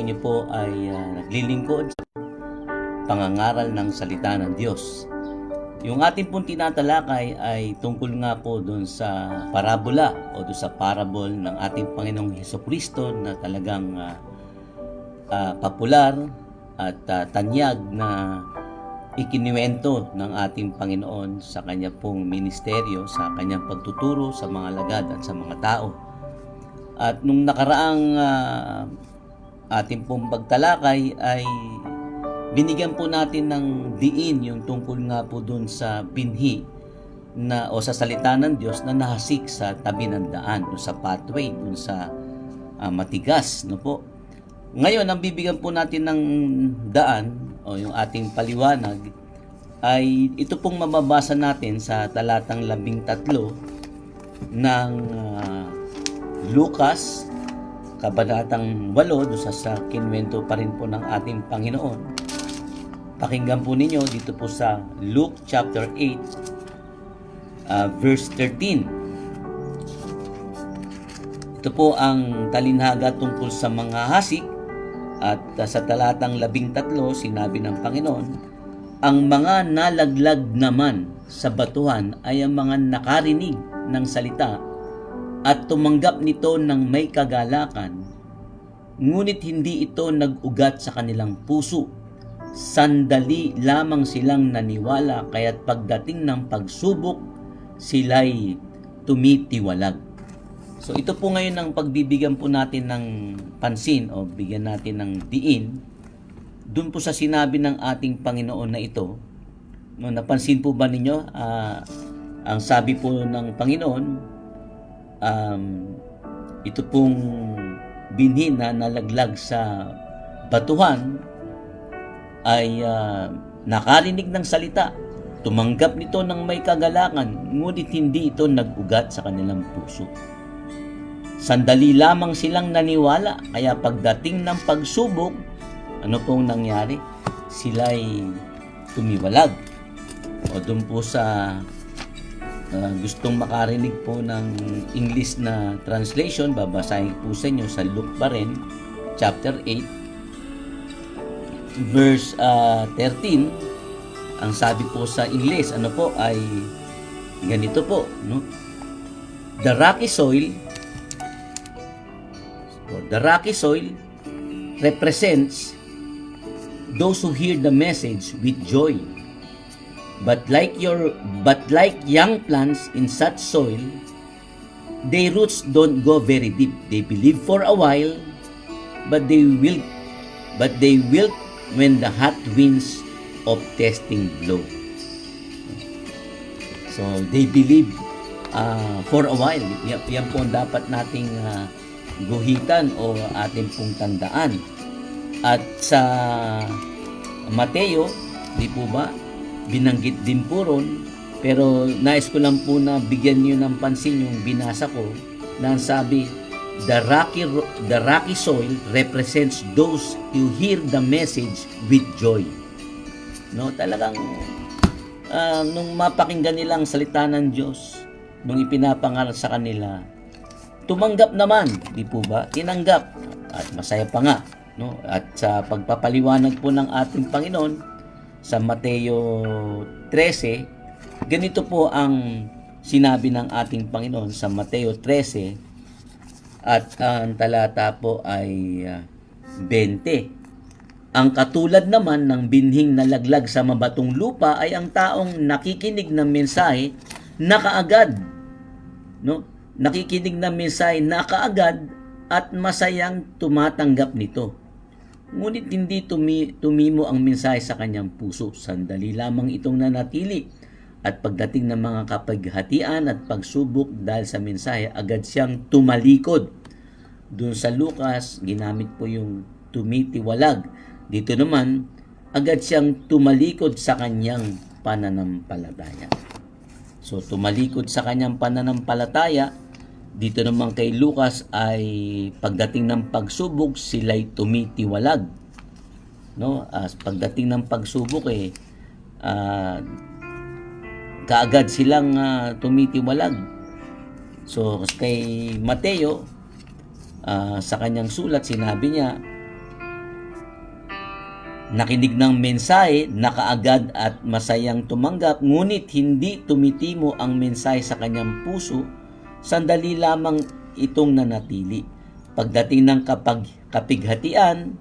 inyo po ay naglilingkod sa pangangaral ng salita ng Diyos. Yung ating pong tinatalakay ay tungkol nga po doon sa parabola o doon sa parable ng ating Panginoong Hesukristo na talagang popular at tanyag na ikiniwento ng ating Panginoon sa kanya pong ministeryo, sa kanyang pagtuturo sa mga lagad at sa mga tao. At nung nakaraang ating pong pagtalakay ay binigyan po natin ng diin yung tungkol nga po dun sa binhi na, o sa salita ng Diyos na nahasik sa tabi ng daan, dun sa pathway, dun sa matigas, no po. Ngayon, ang bibigyan po natin ng daan o yung ating paliwanag ay ito pong mababasa natin sa talatang 13 ng Lucas, kabanatang 8, doon sa kinwento pa rin po ng ating Panginoon. Pakinggan po ninyo dito po sa Luke chapter 8, verse 13. Ito po ang talinhaga tungkol sa mga hasik at sa talatang 13, sinabi ng Panginoon, ang mga nalaglag naman sa batuhan ay ang mga nakarinig ng salita at tumanggap nito ng may kagalakan, ngunit hindi ito nag-ugat sa kanilang puso. Sandali lamang silang naniwala, kaya't pagdating ng pagsubok, sila'y tumitiwalag. So ito po ngayon ang pagbibigyan po natin ng pansin o bigyan natin ng diin doon po sa sinabi ng ating Panginoon na ito. No, napansin po ba ninyo ang sabi po ng Panginoon, ito pong binhi na nalaglag sa batuhan ay nakarinig ng salita, tumanggap nito ng may kagalakan, ngunit hindi ito nag-ugat sa kanilang puso. Sandali lamang silang naniwala, kaya pagdating ng pagsubok, ano pong nangyari? Sila'y tumiwalag. O doon po sa gustong makarinig po ng English na translation, babasahin po sa inyo sa Luke pa rin, chapter 8, verse 13. Ang sabi po sa English, ano po, ay ganito po, no? The rocky soil represents those who hear the message with joy. But like young plants in such soil, their roots don't go very deep. They believe for a while, but they wilt when the hot winds of testing blow. So they believe for a while. Yan po ang dapat nating guhitan o ating pong tandaan. At sa Mateo, di po ba, binanggit din po ron, pero nais ko lang po na bigyan niyo ng pansin yung binasa ko na sabi, the rocky soil represents those who hear the message with joy. No, talagang nung mapakinggan nilang salita ng Diyos, nung ipinapangaral sa kanila, tumanggap naman, di po ba? Tinanggap at masaya pa nga, no? At sa pagpapaliwanag po ng ating Panginoon sa Mateo 13, ganito po ang sinabi ng ating Panginoon sa Mateo 13 at ang talata po ay 20. Ang katulad naman ng binhing nalaglag sa mabatong lupa ay ang taong nakikinig ng mensahe na kaagad, no? Nakikinig ng mensahe na kaagad at masayang tumatanggap nito. Ngunit hindi tumimo ang mensahe sa kanyang puso. Sandali lamang itong nanatili at pagdating ng mga kapaghatian at pagsubok dahil sa mensahe, agad siyang tumalikod. Doon sa Lucas, ginamit po yung tumitiwalag. Dito naman, agad siyang tumalikod sa kanyang pananampalataya. So, tumalikod sa kanyang pananampalataya. Dito naman kay Lucas ay pagdating ng pagsubok, sila'y tumitiwalag. No? Pagdating ng pagsubok kaagad silang tumitiwalag. So kay Mateo, sa kanyang sulat sinabi niya, Nakinig ng mensahe, nakaagad at masayang tumanggap, ngunit hindi tumitimo ang mensahe sa kanyang puso, sandali lamang itong nanatili. Pagdating ng kapighatian,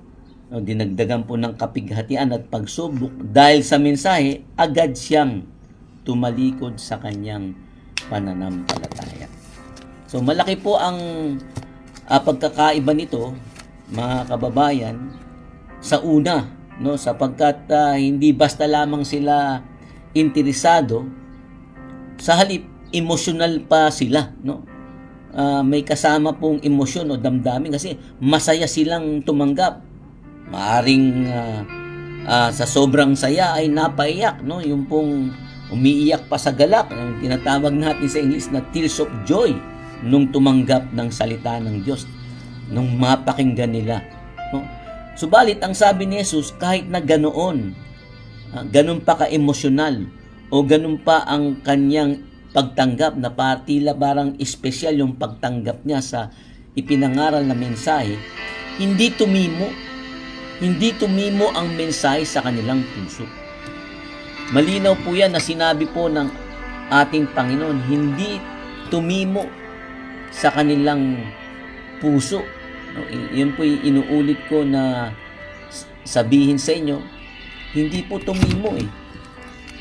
dinagdagan po ng kapighatian at pagsubok, dahil sa mensahe, agad siyang tumalikod sa kanyang pananampalataya. So malaki po ang pagkakaiba nito, mga kababayan, sa una, no, sapagkat hindi basta lamang sila interesado, sa halip emosyonal pa sila, no. May kasama pong emosyon o damdamin kasi masaya silang tumanggap. Maaring sa sobrang saya ay napaiyak, no, yung pong umiiyak pa sa galak, ang tinatawag natin sa English na tears of joy nung tumanggap ng salita ng Diyos, nung mapakinggan nila, no. Subalit, ang sabi ni Jesus, kahit na ganoon pa ka-emosyonal o ganun pa ang kanyang pagtanggap na tila barang espesyal yung pagtanggap niya sa ipinangaral na mensahe, hindi tumimo ang mensahe sa kanilang puso. Malinaw po yan na sinabi po ng ating Panginoon, hindi tumimo sa kanilang puso. No, yun po yung inuulit ko na sabihin sa inyo, hindi po tumimo eh.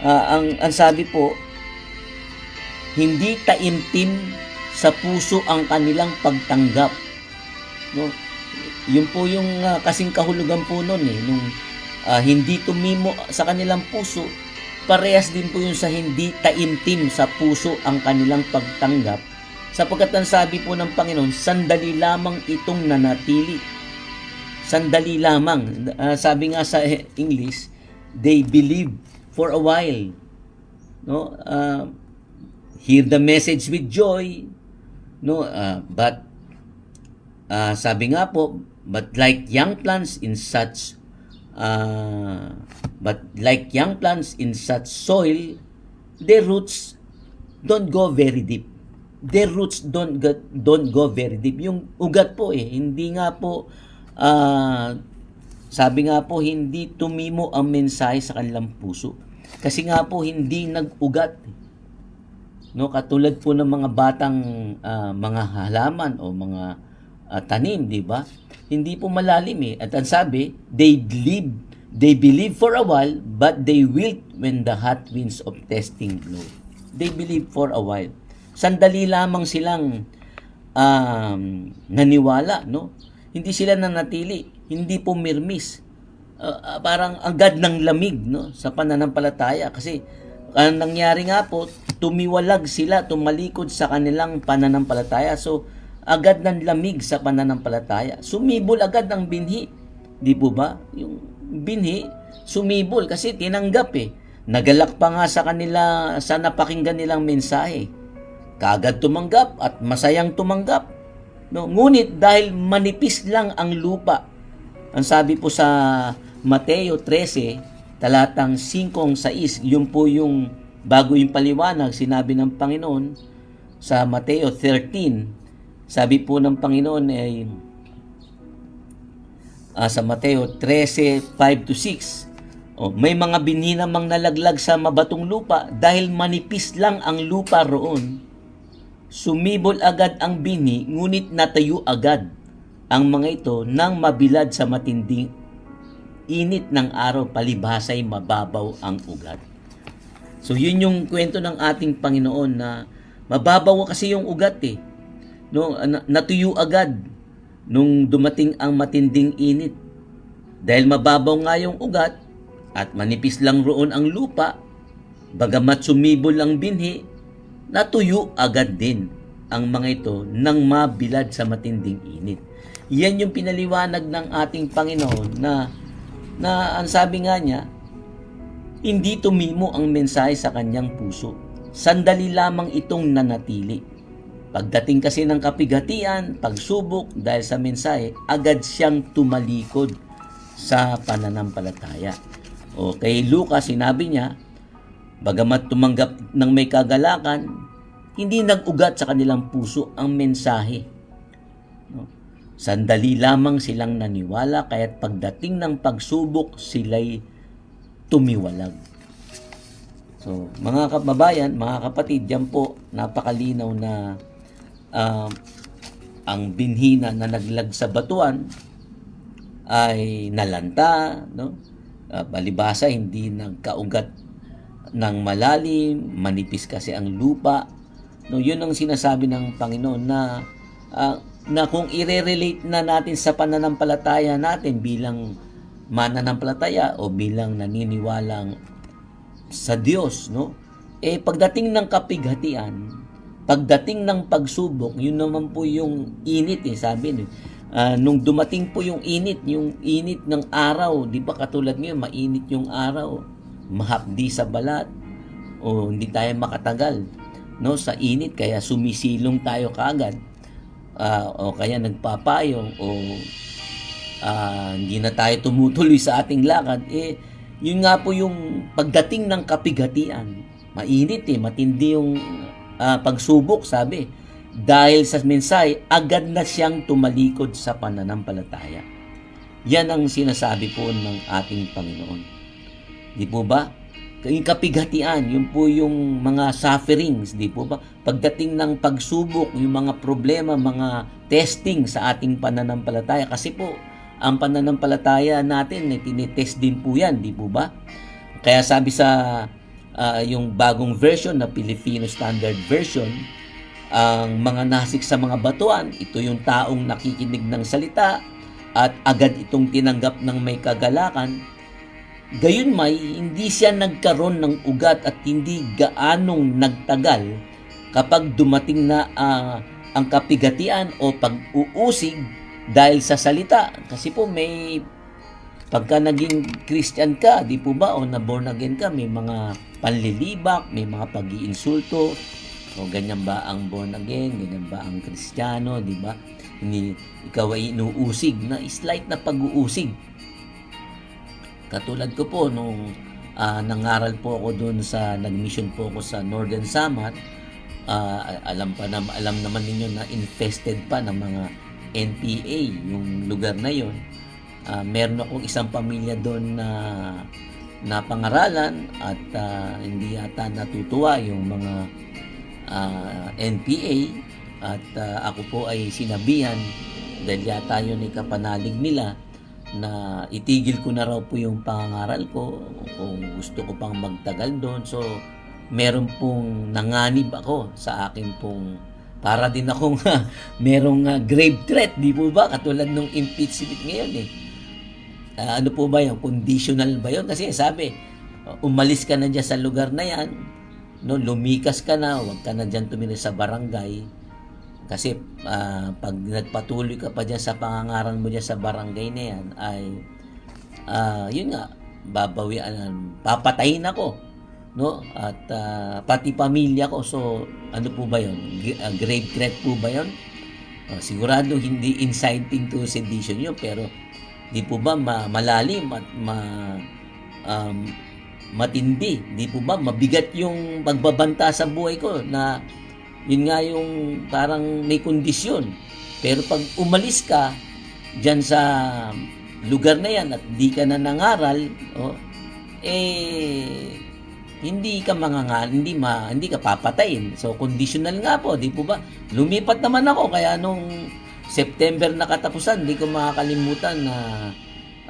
Ang sabi po, hindi taimtim sa puso ang kanilang pagtanggap. No? Yun po yung kasing kahulugan po nun eh. Nung hindi tumimo sa kanilang puso, parehas din po yun sa hindi taimtim sa puso ang kanilang pagtanggap. Sapagkat ang sabi po ng Panginoon, sandali lamang itong nanatili. Sandali lamang. Sabi nga sa English, they believe for a while. No? Hear the message with joy. No? Sabi nga po, but like young plants in such soil, their roots don't go very deep. Their roots don't go very deep. Yung ugat po hindi nga po, sabi nga po, hindi tumimo ang mensahe sa kanilang puso. Kasi nga po, hindi nag-ugat. No, katulad po ng mga batang mga halaman o mga tanim, di ba? Hindi po malalim At ang sabi, they believe for a while, but they wilt when the hot winds of testing blow. They believe for a while. Sandali lamang silang naniwala, no? Hindi sila nanatili, hindi pumirmis. Parang agad ng lamig, no, sa pananampalataya kasi ang nangyari nga po, tumiwalag sila, tumalikod sa kanilang pananampalataya. So, agad ng lamig sa pananampalataya. Sumibol agad ang binhi. Di po ba? Yung binhi, sumibol kasi tinanggap Nagalak pa nga sa kanila sa napakinggan nilang mensahe. Kaagad tumanggap at masayang tumanggap. No? Ngunit dahil manipis lang ang lupa, ang sabi po sa Mateo 13, talatang 5-6, yun po yung bago yung paliwanag, sinabi ng Panginoon sa Mateo 13. Sabi po ng Panginoon ay sa Mateo 13:5-6, may mga binhi namang nalaglag sa mabatong lupa dahil manipis lang ang lupa roon. Sumibol agad ang binhi, ngunit natayo agad ang mga ito nang mabilad sa matinding init ng araw, palibhasa'y mababaw ang ugat. So yun yung kwento ng ating Panginoon na mababaw kasi yung ugat No, natuyo agad nung dumating ang matinding init. Dahil mababaw nga yung ugat at manipis lang roon ang lupa, bagamat sumibol ang binhi, natuyo agad din ang mga ito nang mabilad sa matinding init. Yan yung pinaliwanag ng ating Panginoon na ang sabi nga niya, hindi tumimo ang mensahe sa kanyang puso. Sandali lamang itong nanatili. Pagdating kasi ng kapighatian, pagsubok dahil sa mensahe, agad siyang tumalikod sa pananampalataya. O kay Lucas, sinabi niya, bagamat tumanggap ng may kagalakan, hindi nag-ugat sa kanilang puso ang mensahe. No? Sandali lamang silang naniwala, kaya't pagdating ng pagsubok, sila'y tumiwalag. So, mga kababayan, mga kapatid, yan po, napakalinaw na ang binhi na nalaglag sa batuan ay nalanta, no? Balibasa, hindi nagkaugat ng malalim, manipis kasi ang lupa. No, yun ang sinasabi ng Panginoon na kung i-relate na natin sa pananampalataya natin bilang mananampalataya o bilang naniniwalang sa Diyos, no? Pagdating ng kapighatian, pagdating ng pagsubok, yun naman po yung init sabi nung dumating po yung init ng araw, di ba katulad ngayon, mainit yung araw, mahapdi sa balat, o hindi tayo makatagal, no, sa init, kaya sumisilong tayo kaagad, o kaya nagpapayong, o hindi na tayo tumutuloy sa ating lakad. Yun nga po yung pagdating ng kapighatian, mainit matindi yung pagsubok, sabi, dahil sa mensahe, agad na siyang tumalikod sa pananampalataya. Yan ang sinasabi po ng ating Panginoon. Di po ba? Yung kapighatian, yun po yung mga sufferings, di po ba? Pagdating ng pagsubok, yung mga problema, mga testing sa ating pananampalataya. Kasi po, ang pananampalataya natin, tinitest din po yan, di po ba? Kaya sabi sa yung bagong version na Filipino Standard Version, ang mga nasik sa mga batuan, ito yung taong nakikinig ng salita at agad itong tinanggap ng may kagalakan. Gayunmay, hindi siya nagkaroon ng ugat at hindi gaanong nagtagal kapag dumating na ang kapigatian o pag-uusig dahil sa salita. Kasi po pagka naging Christian ka, di po ba, o na born again ka, may mga panlilibak, may mga pag-iinsulto, o ganyan ba ang born again, ganyan ba ang Kristiyano, di ba? Hindi, ikaw ay inuusig, na slight na pag-uusig. Katulad ko po, nung nangaral po ako doon nag-mission po ako sa Northern Samar, alam naman ninyo na infested pa ng mga NPA yung lugar na yon. Meron akong isang pamilya doon na pangaralan at hindi yata natutuwa yung mga NPA at ako po ay sinabihan dahil yata yun ay kapanalig nila na itigil ko na raw po yung pangangaral ko kung gusto ko pang magtagal doon. So meron pong nanganib ako sa akin pong para din akong merong grave threat, di po ba? Katulad nung impeachment ngayon ano po ba yung conditional ba yun? Kasi sabi, umalis ka na dyan sa lugar na yan, no, lumikas ka na, huwag ka na dyan tumira sa barangay. Kasi pag nagpatuloy ka pa dyan sa pangangaral mo dyan sa barangay na yan, ay yun nga, papatayin ako, no? At pati pamilya ko. So ano po ba yun? Grave threat po ba yun? Sigurado hindi inciting to sedition yun, pero di po ba malalim at matindi? Di po ba mabigat yung pagbabanta sa buhay ko na yun nga yung parang may kondisyon. Pero pag umalis ka dyan sa lugar na yan at di ka na nangaral, hindi ka hindi ka papatayin. So conditional nga po, di po ba? Lumipat naman ako, kaya nung September na katapusan, hindi ko makakalimutan na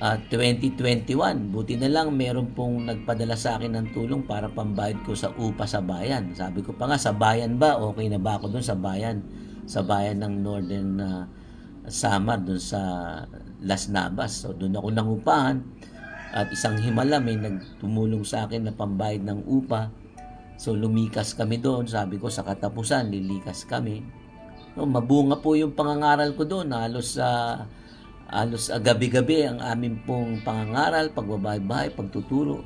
2021. Buti na lang meron pong nagpadala sa akin ng tulong para pambayad ko sa upa sa bayan. Sabi ko pa nga, sa bayan ba? Okay na ba ako doon sa bayan? Sa bayan ng Northern Samar, doon sa Las Navas. So doon ako nangupahan. At isang himala may nagtumulong sa akin na pambayad ng upa. So lumikas kami doon. Sabi ko sa katapusan, lilikas kami. No, mabunga po yung pangangaral ko doon. Halos gabi-gabi ang aming pong pangangaral, pagbabahay-bahay, pagtuturo.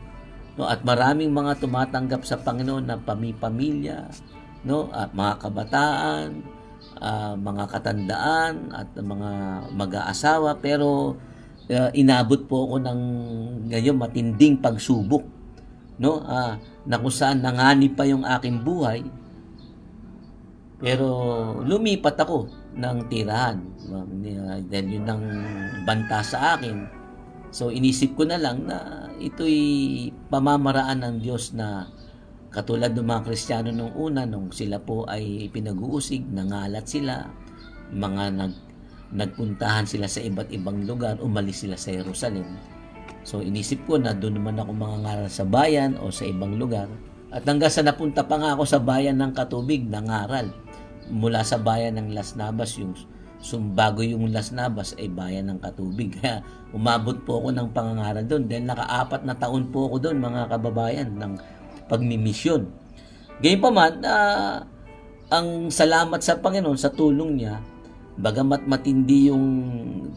No, at maraming mga tumatanggap sa Panginoon na pamilya, no, at mga kabataan, mga katandaan at mga mag-aasawa, pero inabot po ako ng ngayon matinding pagsubok, no, na kung saan nanganib pa yung aking buhay. Pero lumipat ako ng tirahan. Dahil yun ang banta sa akin. So inisip ko na lang na ito'y pamamaraan ng Diyos na katulad ng mga Kristiyano nung una, nung sila po ay pinag-uusig, nangalat sila, nagpuntahan sila sa iba't ibang lugar, umalis sila sa Jerusalem. So inisip ko na doon naman ako mangangaral sa bayan o sa ibang lugar. At hanggang sa napunta pa nga ako sa bayan ng Katubig, nangaral. Mula sa bayan ng Las Navas, bago yung Las Navas ay bayan ng Katubig. Kaya umabot po ako ng pangangaral doon. Then naka-4 na taon po ako doon, mga kababayan, ng pagmimisyon. Gayunpaman, ang salamat sa Panginoon sa tulong niya, bagamat matindi yung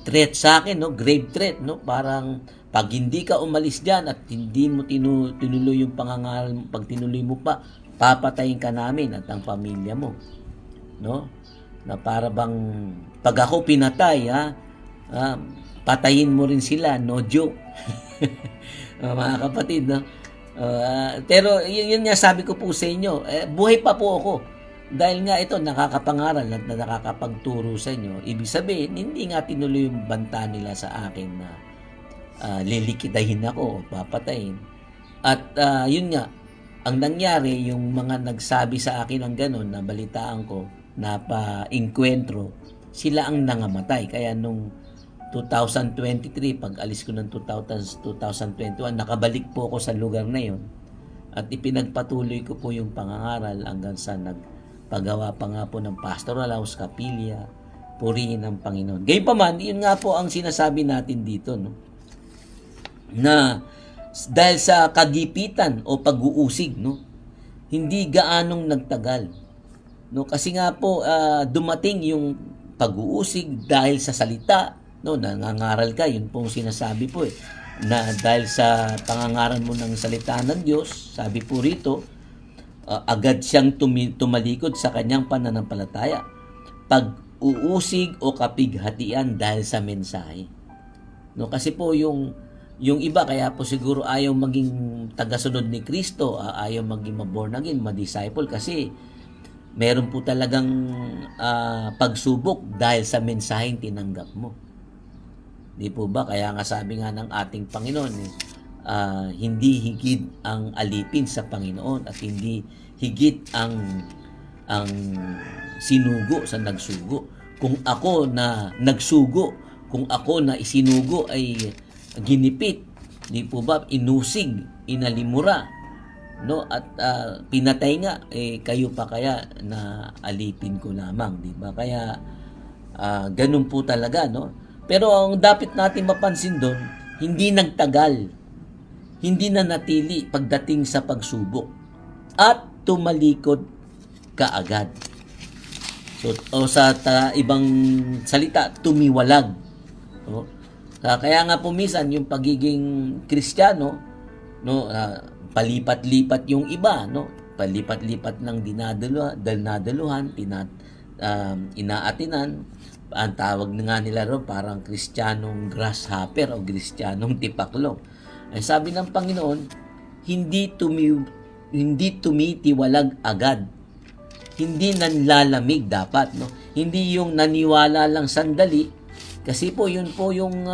threat sa akin, no, grave threat, no, parang pag hindi ka umalis diyan at hindi mo tinuloy yung pangangaral mo, pag tinuloy mo pa, papatayin ka namin at ang pamilya mo, no? Na para bang pag ako pinatay, patayin mo rin sila, no joke. Mga kapatid, no? Pero yun nga sabi ko po sa inyo, buhay pa po ako. Dahil nga ito, nakakapangaral at nakakapagturo sa inyo, ibig sabihin, hindi nga tinuloy yung banta nila sa akin na lilikidahin ako o papatayin. At yun nga, ang nangyari, yung mga nagsabi sa akin ng gano'n, na balitaan ko, na pa-inkwentro, sila ang nangamatay. Kaya nung 2023, pag alis ko ng 2021, nakabalik po ako sa lugar na yon at ipinagpatuloy ko po yung pangangaral hanggang sa nagpagawa pa nga po ng pastoral house, kapilya, purihin ng Panginoon. Gayunpaman, yun nga po ang sinasabi natin dito, no? Na dahil sa kagipitan o pag-uusig, no, hindi gaanong nagtagal, no, kasi nga po dumating yung pag-uusig dahil sa salita, no, nangangaral ka, yun pong sinasabi po na dahil sa pangangaral mo ng salita ng Diyos, sabi po rito, agad siyang tumalikod sa kanyang pananampalataya, pag-uusig o kapighatian dahil sa mensahe, no, kasi po yung iba, kaya po siguro ayaw maging tagasunod ni Kristo, ayaw maging born again, ma-disciple, kasi meron po talagang pagsubok dahil sa mensaheng tinanggap mo. Di po ba? Kaya nga sabi nga ng ating Panginoon, hindi higit ang alipin sa Panginoon at hindi higit ang sinugo sa nagsugo. Kung ako na nagsugo, kung ako na isinugo ay ginipit, di po ba, inusig, inalimura, no, at pinatay nga, kayo pa kaya na alipin ko lamang, di ba? Kaya ganun po talaga, no? Pero ang dapat natin mapansin doon, hindi nagtagal, hindi na natili pagdating sa pagsubok at tumalikod kaagad. So, o sa ibang salita, tumiwalag, no? Kaya nga po minsan yung pagiging Kristiyano, no, palipat-lipat yung iba, no? Palipat-lipat ng dinadaluhan, inaatinan. Ang tawag na nga nila ro, parang Kristiyanong grasshopper o Kristiyanong tipaklo. Ay sabi ng Panginoon, hindi tumitiwalag agad. Hindi nanlalamig dapat, no? Hindi yung naniwala lang sandali. Kasi po, yun po yung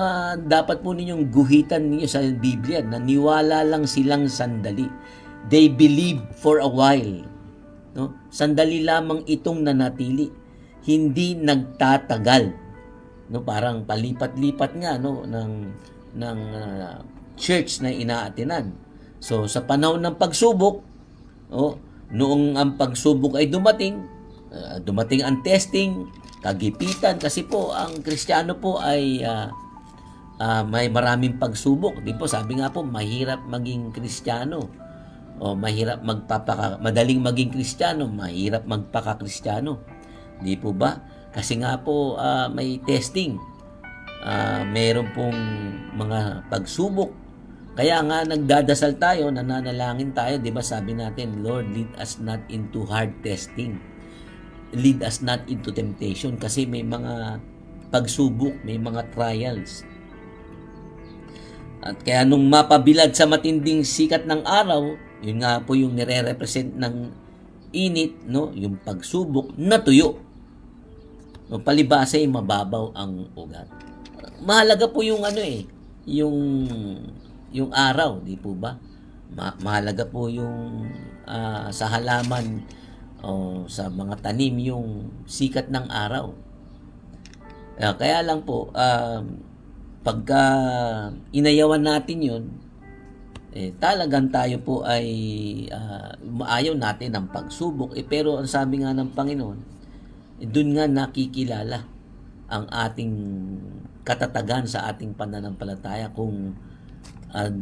dapat po ninyong guhitan niyo sa Biblia. Naniwala lang silang sandali. They believe for a while, no? Sandali lamang itong nanatili. Hindi nagtatagal, no? Parang palipat-lipat nga, no, ng church na inaatinan. So sa panahon ng pagsubok, noong ang pagsubok ay dumating ang testing, kagipitan, kasi po ang Kristiyano po ay may maraming pagsubok. Di po, sabi nga po, mahirap maging Kristiyano o madaling maging Kristiyano, mahirap magpaka-Kristiyano. Di po ba? Kasi nga po may testing, mayroon pong mga pagsubok. Kaya nga nagdadasal tayo, nananalangin tayo, di ba? Sabi natin, Lord, lead us not into hard testing. Lead us not into temptation, kasi may mga pagsubok, may mga trials. At kaya nung mapabilad sa matinding sikat ng araw, yun nga po yung nire-represent ng init, no, yung pagsubok, natuyo. No, palibasa ay mababaw ang ugat. Mahalaga po yung yung araw, di po ba? Mahalaga po yung sa halaman o sa mga tanim yung sikat ng araw. Kaya lang po, pagka inayawan natin yun, talagang tayo po ay ayaw natin ng pagsubok. Pero ang sabi nga ng Panginoon, doon nga nakikilala ang ating katatagan sa ating pananampalataya kung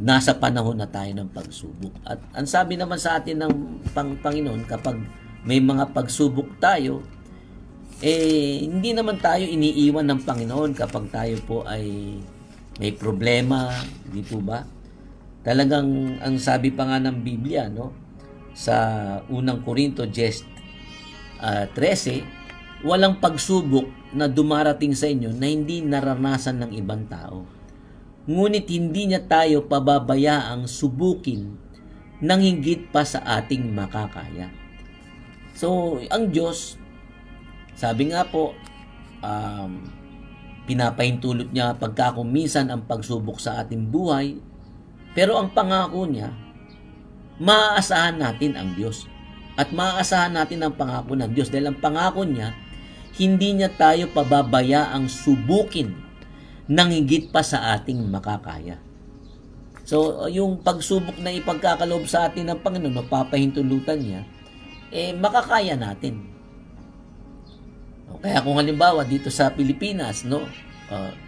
nasa panahon na tayo ng pagsubok. At ang sabi naman sa atin ng Panginoon, kapag may mga pagsubok tayo, hindi naman tayo iniiwan ng Panginoon kapag tayo po ay may problema, di po ba? Talagang ang sabi pa nga ng Biblia, no, sa unang Korinto 13, walang pagsubok na dumarating sa inyo na hindi naranasan ng ibang tao. Ngunit hindi niya tayo pababayaang subukin nang hinggit pa sa ating makakaya. So, ang Diyos, sabi nga po, pinapahintulot niya pagka kung minsan ang pagsubok sa ating buhay, pero ang pangako niya, maaasahan natin ang Diyos. At maaasahan natin ang pangako ng Diyos dahil ang pangako niya, hindi niya tayo pababayaang subukin nang higit pa sa ating makakaya. So, yung pagsubok na ipagkakaloob sa atin ng Panginoon, mapapahintulutan niya, makakaya natin. Kaya kung halimbawa dito sa Pilipinas, no,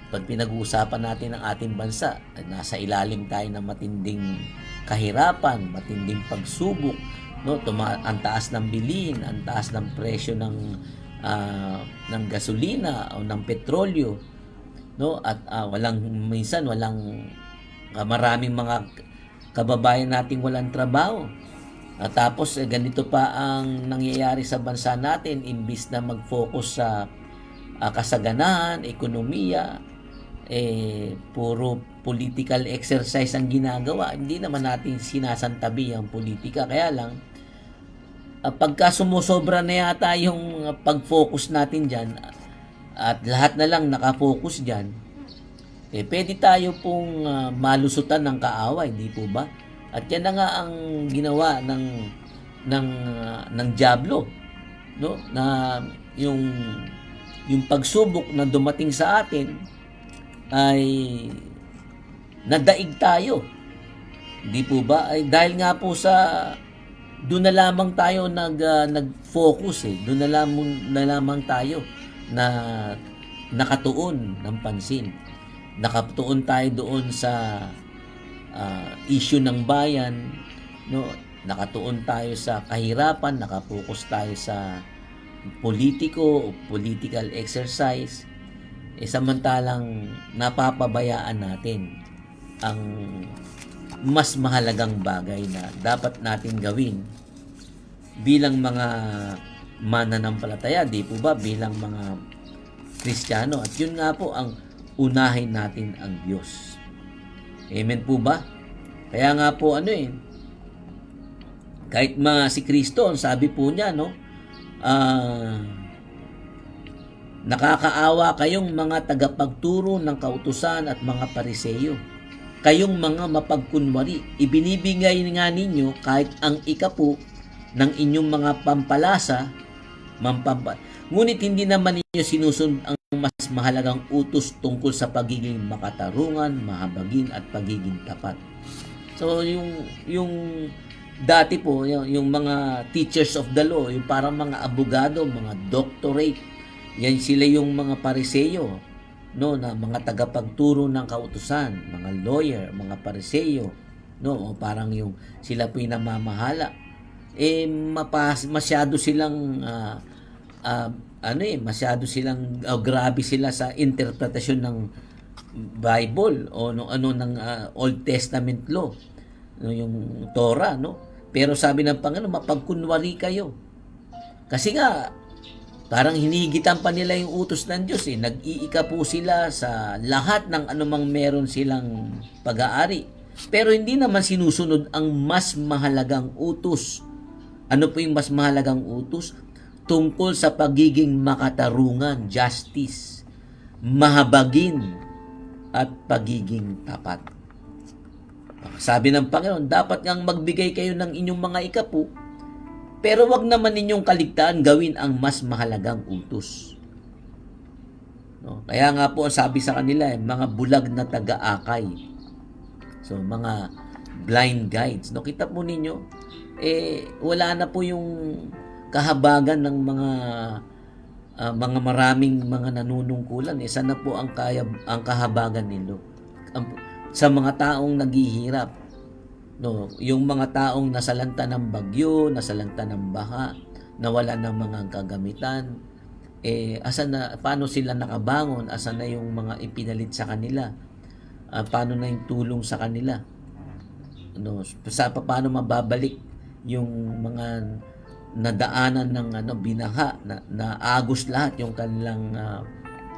pag pinag-uusapan natin ang ating bansa, nasa ilalim tayo ng matinding kahirapan, matinding pagsubok, no, ang taas ng bilihin, ang taas ng presyo ng gasolina o ng petrolyo, no, at maraming mga kababayan nating walang trabaho. Tapos ganito pa ang nangyayari sa bansa natin, imbis na mag-focus sa kasaganahan, ekonomiya, puro political exercise ang ginagawa. Hindi naman natin sinasantabi ang politika. Kaya lang, pagka sumusobra na yata yung pag-focus natin dyan, at lahat na lang nakafocus dyan, pwede tayo pong malusutan ng kaaway, di po ba? At yan na nga ang ginawa ng diablo, no? Na yung pagsubok na dumating sa atin ay nadaig tayo. Di po ba? Ay dahil nga po sa doon na lamang tayo nag-focus Doon na lamang tayo na nakatuon ng pansin. Nakatuon tayo doon sa issue ng bayan, no? Nakatuon tayo sa kahirapan, nakapokus tayo sa politiko o political exercise. Samantalang napapabayaan natin ang mas mahalagang bagay na dapat natin gawin bilang mga mananampalataya, di po ba, bilang mga Kristiyano. At yun nga po ang unahin natin ang Diyos. Amen po ba? Kaya nga po kahit si Kristo, sabi po niya, no, nakakaawa kayong mga tagapagturo ng kautusan at mga pariseyo, kayong mga mapagkunwari, ibinibigay nga ninyo kahit ang ikapu ng inyong mga pampalasa, ngunit hindi naman ninyo sinusunod ang mas mahalagang utos tungkol sa pagiging makatarungan, mahabagin at pagiging tapat. So yung dati po yung mga teachers of the law, yung parang mga abogado, mga doctorate, yan sila yung mga pariseyo, no, na mga tagapagturo ng kautusan, mga lawyer, mga pariseyo, no, o parang yung sila po yung namamahala. Masyado silang grabe sila sa interpretasyon ng Bible o ng Old Testament law, no, yung Torah, no. Pero sabi ng Panginoon, mapagkunwari kayo. Kasi nga parang hinihigitan pa nila yung utos ng Diyos. Nag-iika po sila sa lahat ng anumang meron silang pag-aari. Pero hindi naman sinusunod ang mas mahalagang utos Ano po yung mas mahalagang utos? Tungkol sa pagiging makatarungan, justice, mahabagin, at pagiging tapat. Sabi ng Panginoon, dapat ngang magbigay kayo ng inyong mga ikapu, pero wag naman ninyong kaligtaan gawin ang mas mahalagang utos. No? Kaya nga po, sabi sa kanila, mga bulag na taga-akay. So, mga blind guides. No? Kita po ninyo, wala na po yung kahabagan ng mga maraming mga nanunungkulan. Sana po ang kahabagan nilo. Sa mga taong naghihirap, no, yung mga taong nasalanta ng bagyo, nasalanta ng baha, nawala ng mga kagamitan, paano sila nakabangon? Asan na yung mga ipinalit sa kanila? Paano na yung tulong sa kanila? No, paano mababalik yung mga nadaanan ng binaha, na agos lahat yung kanilang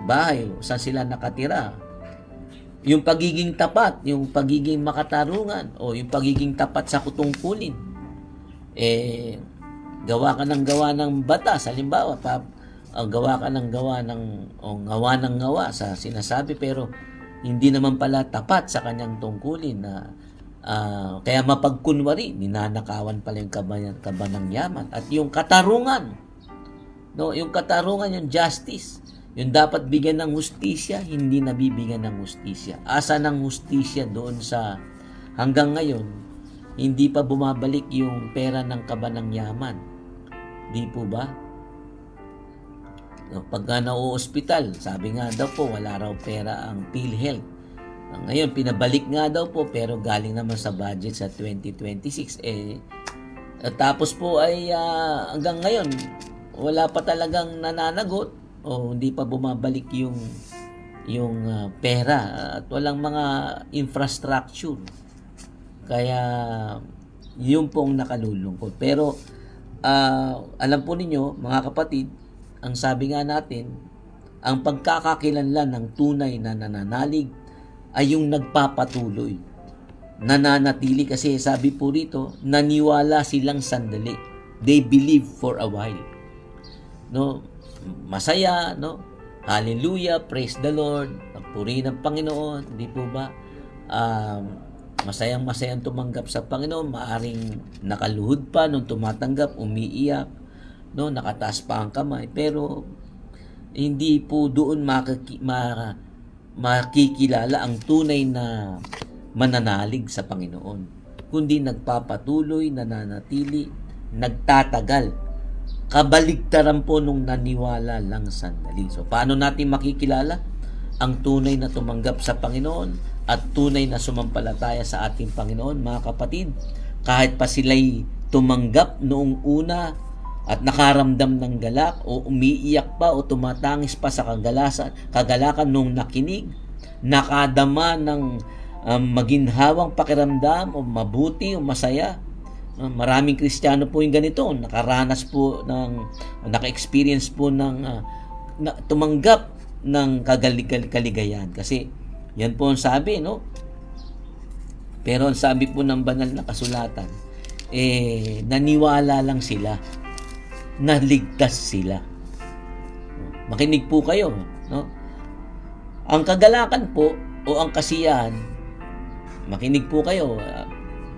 bahay, saan sila nakatira? Yung pagiging tapat, yung pagiging makatarungan, o yung pagiging tapat sa kutungkulin. Gawa ka ng batas, halimbawa, gawa ka ng ngawa sa sinasabi, pero hindi naman pala tapat sa kanyang tungkulin, na kaya mapagkunwari, ninanakawan pala yung kabanang yaman. At yung katarungan, no, yung katarungan, yung justice, yung dapat bigyan ng hustisya, hindi nabibigyan ng hustisya. Asa ng hustisya doon sa hanggang ngayon, hindi pa bumabalik yung pera ng kabanang yaman. Di po ba? No, pagka nauospital, sabi nga daw po, wala raw pera ang PhilHealth. Ngayon, pinabalik nga daw po, pero galing naman sa budget sa 2026. Tapos po ay hanggang ngayon, wala pa talagang nananagot, o hindi pa bumabalik yung pera, at walang mga infrastructure. Kaya yun pong nakalulungkot. Pero alam po ninyo, mga kapatid, ang sabi nga natin, ang pagkakakilanlan ng tunay na nananalig ay yung nagpapatuloy, nananatili. Kasi sabi po rito, naniwala silang sandali. They believe for a while. No, masaya, no? Hallelujah, praise the Lord, pagpuri ng Panginoon, di po ba? Masayang tumanggap sa Panginoon, maaring nakaluhod pa nung tumatanggap, umiiyak, no? Nakataas pa ang kamay, pero hindi po doon makikilala ang tunay na mananalig sa Panginoon, kundi nagpapatuloy, nananatili, nagtatagal. Kabaligtaran po nung naniwala lang sandali. So, paano natin makikilala ang tunay na tumanggap sa Panginoon at tunay na sumampalataya sa ating Panginoon, mga kapatid? Kahit pa sila'y tumanggap noong una at nakaramdam ng galak, o umiiyak pa, o tumatangis pa sa kagalakan nung nakinig, nakadama ng maginhawang pakiramdam, o mabuti, o masaya. Maraming Kristiyano po yung ganito, nakaranas po naka-experience po ng tumanggap ng kaligayahan. Kasi yan po ang sabi, no? Pero ang sabi po ng banal na kasulatan, naniwala lang sila, naligtas sila. Makinig po kayo, no? Ang kagalakan po o ang kasiyahan, makinig po kayo,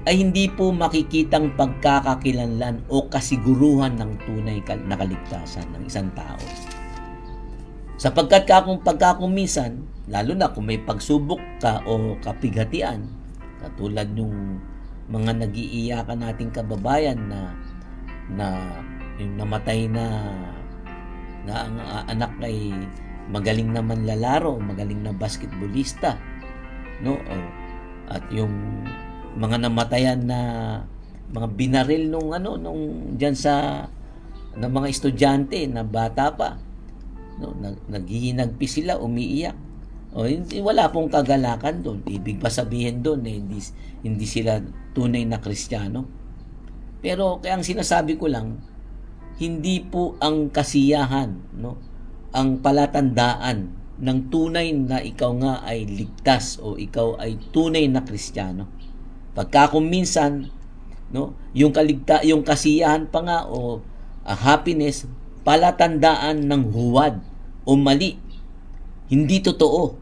ay hindi po makikitang pagkakakilanlan o kasiguruhan ng tunay na kaligtasan ng isang tao. Sapagkat pagkakumisan, lalo na kung may pagsubok ka o kapighatian, katulad nung mga nag-iiyakan nating kababayan na yung namatay na ang anak ay magaling na manlalaro, magaling na basketballista, no? At yung mga namatayan na mga binaril nung diyan sa ng mga estudyante na bata pa, no, naghihinagpi sila, umiiyak. Wala pong kagalakan doon. Ibig pa sabihin doon hindi sila tunay na Kristiyano. Pero kaya ang sinasabi ko lang, hindi po ang kasiyahan, no, ang palatandaan ng tunay na ikaw nga ay ligtas o ikaw ay tunay na Kristiyano. Pagka kung minsan no? Yung kasiyahan pa nga o happiness, palatandaan ng huwad o mali, hindi totoo,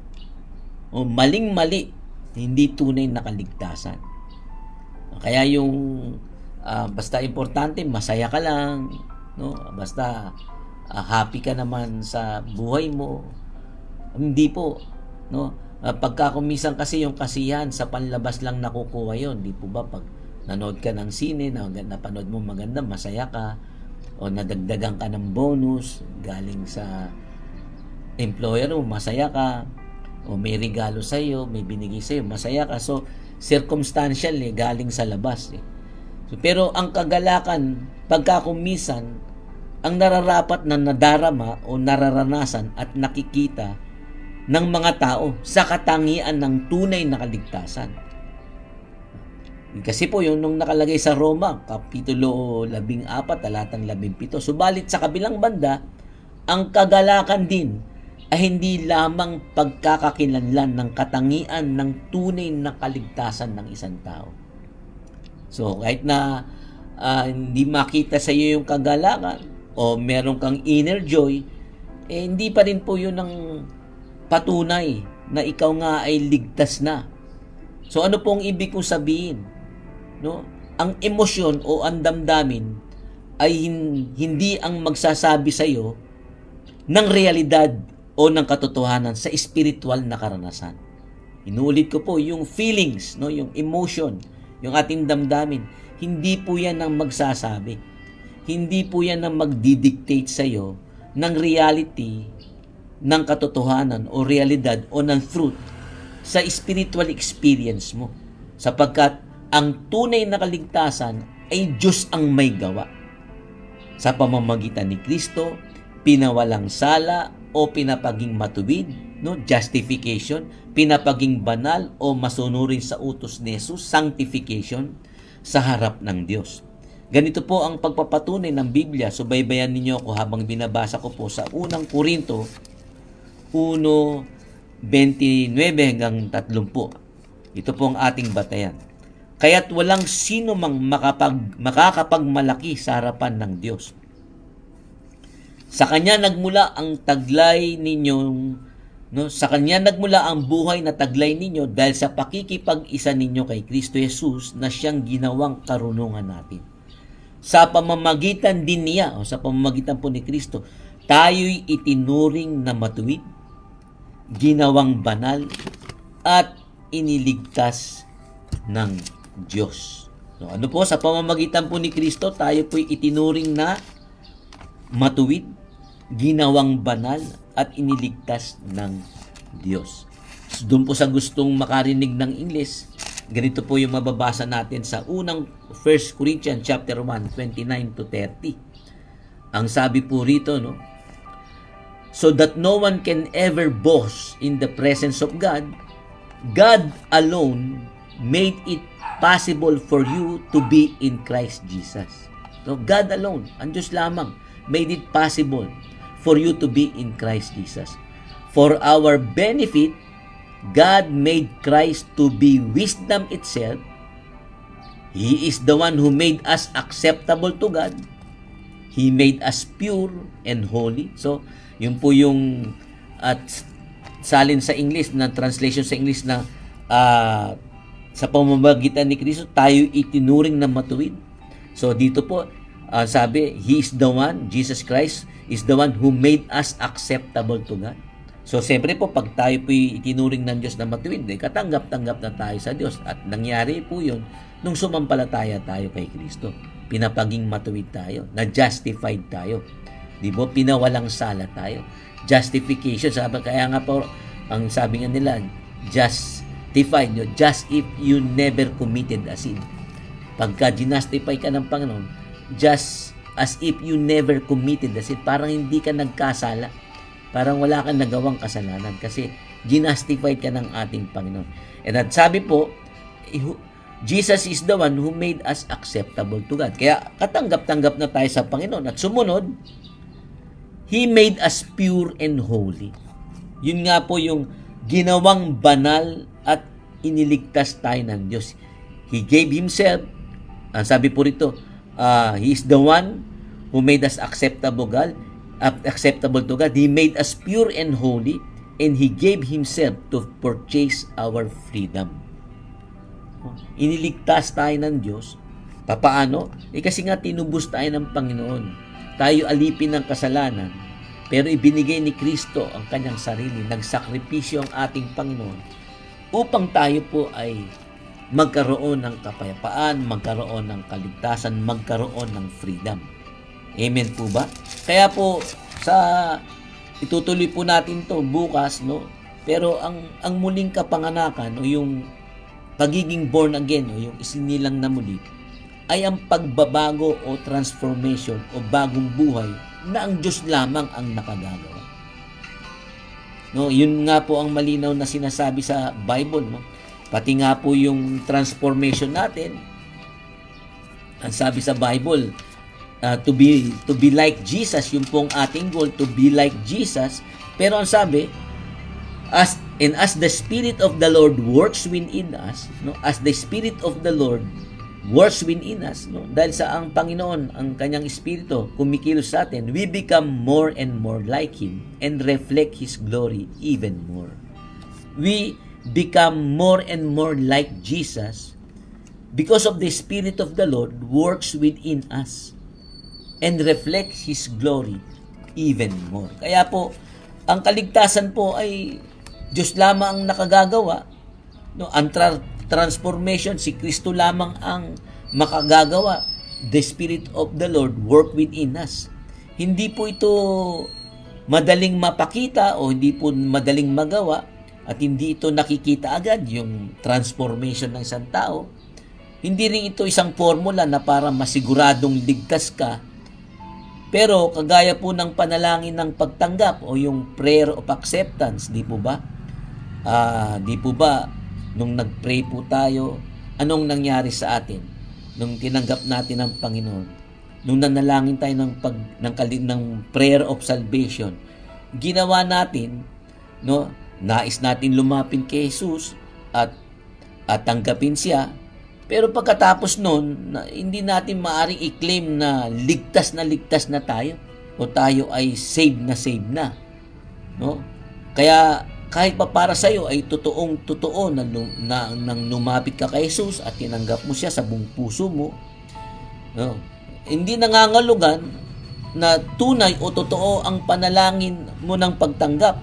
o maling-mali, hindi tunay na kaligtasan. Kaya yung basta importante, masaya ka lang, no? Basta happy ka naman sa buhay mo. Hindi po, no? Pagka kumisan kasi yung kasiyahan sa panlabas lang nakukuha yon, di po ba? Pag nanood ka ng sine, napanood mo maganda, masaya ka, o nadagdagan ka ng bonus galing sa employer mo, masaya ka, o may regalo sa iyo, may binigay sa iyo, masaya ka. So circumstantial galing sa labas So, pero ang kagalakan pagka kumisan ang nararapat na nadarama o nararanasan at nakikita ng mga tao sa katangian ng tunay na kaligtasan. Kasi po yung nung nakalagay sa Roma, Kapitulo 14, talatang 17. Subalit sa kabilang banda, ang kagalakan din ay hindi lamang pagkakakilanlan ng katangian ng tunay na kaligtasan ng isang tao. So kahit na hindi makita sa iyo yung kagalakan o meron kang inner joy, hindi pa rin po yun ang patunay na ikaw nga ay ligtas na. So ano pong ibig kong sabihin? No? Ang emosyon o ang damdamin ay hindi ang magsasabi sa iyo ng realidad o ng katotohanan sa spiritual na karanasan. Inuulit ko po, yung feelings, no, yung emotion, yung ating damdamin, hindi po yan ang magsasabi. Hindi po yan ang magdidictate sa iyo ng reality, ng katotohanan o realidad o ng truth sa spiritual experience mo. Sapagkat ang tunay na kaligtasan ay Diyos ang may gawa. Sa pamamagitan ni Kristo, pinawalang sala o pinapaging matuwid, no? Justification, pinapaging banal o masunurin sa utos ni Jesus, sanctification sa harap ng Diyos. Ganito po ang pagpapatunay ng Biblia. Subaybayan ninyo ako habang binabasa ko po sa unang Korinto 1:29 hanggang 30. Ito po ang ating batayan. Kaya't walang sino mang makakapagmalaki sa harapan ng Diyos. Sa Kanya nagmula ang taglay ninyong, no? Sa Kanya nagmula ang buhay na taglay ninyo dahil sa pakikipag-isa ninyo kay Kristo Jesus na siyang ginawang karunungan natin. Sa pamamagitan din niya, o sa pamamagitan po ni Kristo, tayo'y itinuring na matuwid, ginawang banal, at iniligtas ng Diyos. So, ano po, sa pamamagitan po ni Kristo, tayo po'y itinuring na matuwid, ginawang banal, at iniligtas ng Diyos. So, doon po sa gustong makarinig ng English, ganito po yung mababasa natin sa unang 1 Corinthians chapter 1, 29 to 30. Ang sabi po rito, no? So that no one can ever boast in the presence of God, God alone made it possible for you to be in Christ Jesus. So God alone, ang Diyos lamang, made it possible for you to be in Christ Jesus. For our benefit, God made Christ to be wisdom itself. He is the one who made us acceptable to God. He made us pure and holy. So, yun po yung salin sa English, na translation sa English na sa pamamagitan ni Kristo, tayo itinuring na matuwid. So, dito po, sabi, He is the one, Jesus Christ, is the one who made us acceptable to God. So, siyempre po, pag tayo po itinuring ng Diyos na matuwid, katanggap-tanggap na tayo sa Diyos. At nangyari po yun nung sumampalataya tayo kay Kristo. Pinapaging matuwid tayo, na-justified tayo. Di ba? Pinawalang sala tayo. Justification, sabi, kaya nga po, ang sabi nga nila, justified, just if you never committed a sin. Pagka ginastify ka ng Panginoon, just as if you never committed a sin, parang hindi ka nagkasala. Parang wala kang nagawang kasalanan kasi ginastified ka ng ating Panginoon. And at sabi po, Jesus is the one who made us acceptable to God. Kaya katanggap-tanggap na tayo sa Panginoon. At sumunod, He made us pure and holy. Yun nga po yung ginawang banal at iniligtas tayo ng Diyos. He gave Himself Ang sabi po rito, He is the one who made us acceptable to God. He made us pure and holy, and He gave Himself to purchase our freedom. Iniligtas tayo ng Diyos. Papaano? Kasi nga tinubos tayo ng Panginoon. Tayo alipin ng kasalanan, pero ibinigay ni Kristo ang kanyang sarili, nagsakripisyo ang ating Panginoon upang tayo po ay magkaroon ng kapayapaan, magkaroon ng kaligtasan, magkaroon ng freedom. Amen po ba? Kaya po itutuloy po natin to bukas, no? Pero ang muling kapanganakan o yung pagiging born again o yung isinilang na muli ay ang pagbabago o transformation o bagong buhay na ang Diyos lamang ang nakagagawa. No, yun nga po ang malinaw na sinasabi sa Bible, no? Pati nga po yung transformation natin, ang sabi sa Bible, to be like Jesus, yung pong ating goal, to be like Jesus. Pero ang sabi, as the Spirit of the Lord works within us, no? As the Spirit of the Lord works within us, no? Dahil sa ang Panginoon, ang kanyang Espiritu, kumikilos sa atin, we become more and more like Him and reflect His glory even more. We become more and more like Jesus because of the Spirit of the Lord works within us and reflects His glory even more. Kaya po, ang kaligtasan po ay Diyos lamang ang nakagagawa, no? Ang transformation, si Kristo lamang ang makagagawa. The Spirit of the Lord work within us. Hindi po ito madaling mapakita o hindi po madaling magawa at hindi ito nakikita agad, yung transformation ng isang tao. Hindi rin ito isang formula na para masiguradong ligtas ka. Pero kagaya po ng panalangin ng pagtanggap o yung prayer of acceptance, di po ba? Di po ba nung nag-pray po tayo, anong nangyari sa atin nung tinanggap natin ang Panginoon? Nung nanalangin tayo ng prayer of salvation, ginawa natin, no? Nais natin lumapit kay Jesus at tanggapin siya. Pero pagkatapos noon, hindi natin maaaring i-claim na ligtas na tayo o tayo ay saved na, no? Kaya kahit pa para sa iyo ay totoo nang lumapit ka kay Jesus at tinanggap mo siya sa buong puso mo, no? Hindi nangangahulugan na tunay o totoo ang panalangin mo ng pagtanggap,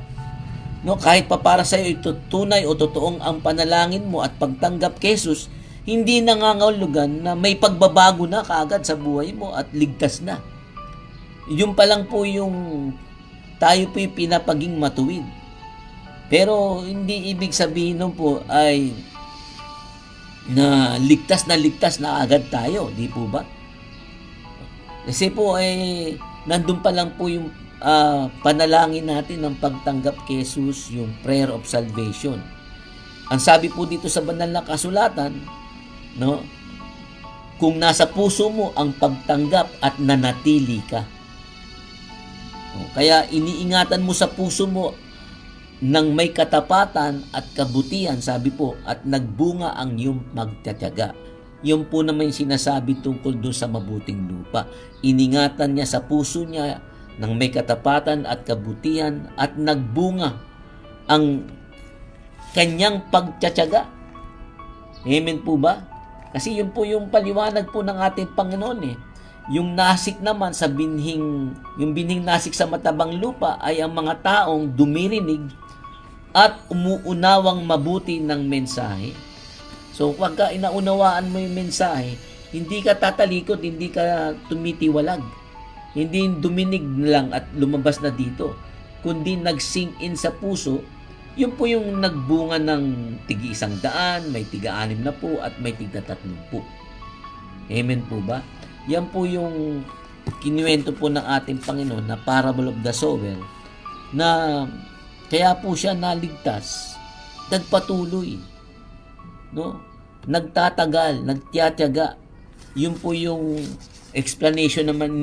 no? Kahit pa para sa iyo ito tunay o totoong ang panalangin mo at pagtanggap kay Jesus, hindi nangangahulugan na may pagbabago na kaagad sa buhay mo at ligtas na. Yun pa lang po yung tayo po yung pinapaging matuwid. Pero hindi ibig sabihin nun po ay na ligtas na agad tayo, di po ba? Kasi po ay nandun pa lang po yung panalangin natin ng pagtanggap kay Jesus, yung prayer of salvation. Ang sabi po dito sa banal na kasulatan, no? Kung nasa puso mo ang pagtanggap at nanatili ka. Kaya iniingatan mo sa puso mo nang may katapatan at kabutihan, sabi po, at nagbunga ang iyong magtatiyaga. Yun po naman yung sinasabi tungkol doon sa mabuting lupa. Iningatan niya sa puso niya nang may katapatan at kabutihan at nagbunga ang kanyang pagtatiyaga. Amen po ba? Kasi yun po yung paliwanag po ng ating Panginoon eh. Yung nasik naman sa yung binhing nasik sa matabang lupa ay ang mga taong dumirinig at umuunawang mabuti ng mensahe. So, pagka inaunawaan mo yung mensahe, hindi ka tatalikod, hindi ka tumitiwalag. Hindi duminig lang at lumabas na dito, kundi nag-sink in sa puso. Yun po yung nagbunga ng tig-100, may tig-60 at may tig-30. Amen po ba? Yan po yung kinuwento po ng ating Panginoon na parable of the sower, na kaya po siya naligtas, nagpatuloy, no? Nagtatagal, nagtiyatiyaga. Yun po yung explanation naman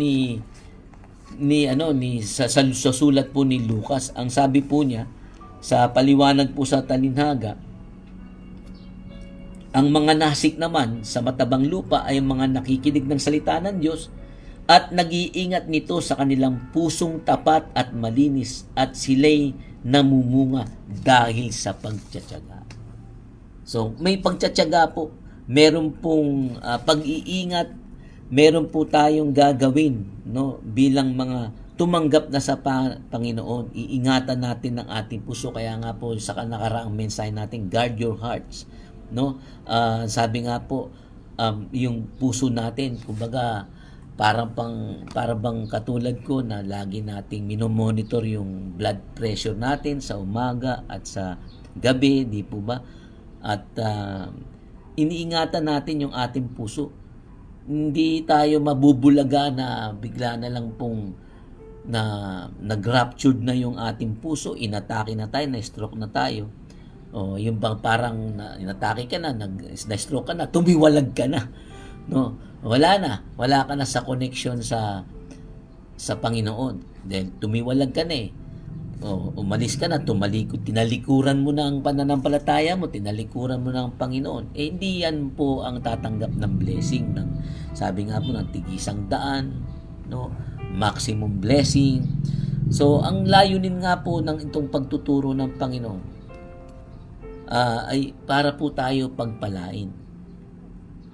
sa sulat po ni Lucas. Ang sabi po niya sa paliwanag po sa talinhaga, Ang mga nasik naman sa matabang lupa ay mga nakikinig ng salita ng Diyos at nag-iingat nito sa kanilang pusong tapat at malinis at sila'y namumunga dahil sa pagtiyatiyaga. So, may pagtiyatiyaga po. Meron pong pag-iingat, meron po tayong gagawin, no, bilang mga tumanggap na sa Panginoon. Iingatan natin ang ating puso. Kaya nga po sa nakaraang mensahe natin, guard your hearts. No? Sabi nga po, yung puso natin, kumbaga, para bang katulad ko na lagi nating minomonitor yung blood pressure natin sa umaga at sa gabi, di po ba? At iniingatan natin yung ating puso. Hindi tayo mabubulaga na bigla na lang pong nag-ruptured na yung ating puso, inatake na tayo, na-stroke na tayo. O yung bang parang inatake ka na, na-stroke ka na, tumiwalag ka na. No, wala ka na sa connection sa Panginoon. Then tumiwalag ka na eh. Umalis ka na, tinalikuran mo na ang pananampalataya mo, tinalikuran mo na ang Panginoon. Hindi yan po ang tatanggap ng blessing ng, sabi nga po, ng tig-100, no? Maximum blessing. So, ang layunin nga po ng itong pagtuturo ng Panginoon ay para po tayo pagpalain.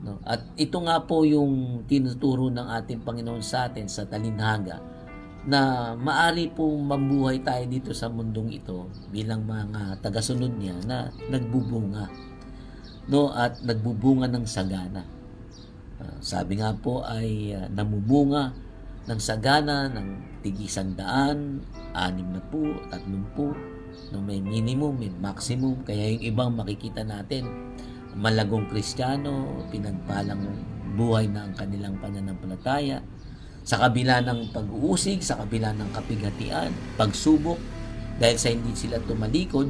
No? At ito nga po yung tinuturo ng ating Panginoon sa atin sa talinhaga, na maari pong mabuhay tayo dito sa mundong ito bilang mga tagasunod niya na nagbubunga, no, at nagbubunga ng sagana. Sabi nga po ay namubunga ng sagana ng tig-100, 60, 30, no, may minimum, may maximum. Kaya yung ibang makikita natin, malagong Kristiyano, pinagpalang buhay na ang kanilang pananampalataya, sa kabila ng pag-uusig, sa kabila ng kapighatian, pagsubok, dahil sa hindi sila tumalikod,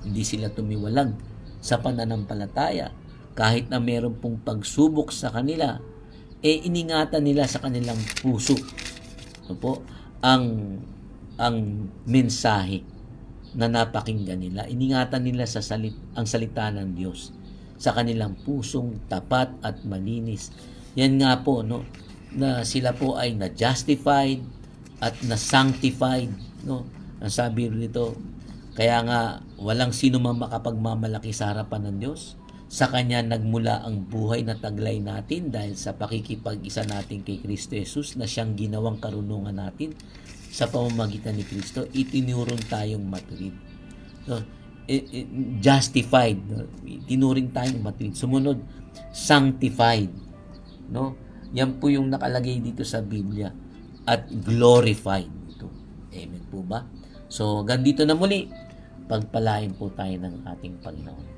hindi sila tumiwalag sa pananampalataya, kahit na meron pong pagsubok sa kanila, iningatan nila sa kanilang puso, ano po, ang mensahe na napakinggan nila. Iningatan nila ang salita ng Diyos sa kanilang pusong tapat at malinis. Yan nga po, no, na sila po ay na-justified at na-sanctified, no. Ang sabi rito, kaya nga walang sino man makapagmamalaki sa harapan ng Diyos. Sa Kanya nagmula ang buhay na taglay natin dahil sa pakikipag-isa natin kay Kristo Jesus na siyang ginawang karunungan natin. Sa pamamagitan ni Kristo, itinuring tayong matuwid. No, justified, no? Tinuring tayong matuwid. Sumunod, sanctified, no? Yan po yung nakalagay dito sa Biblia. At glorified. Ito. Amen po ba? So, ganito na muli. Pagpalain po tayo ng ating Panginoon.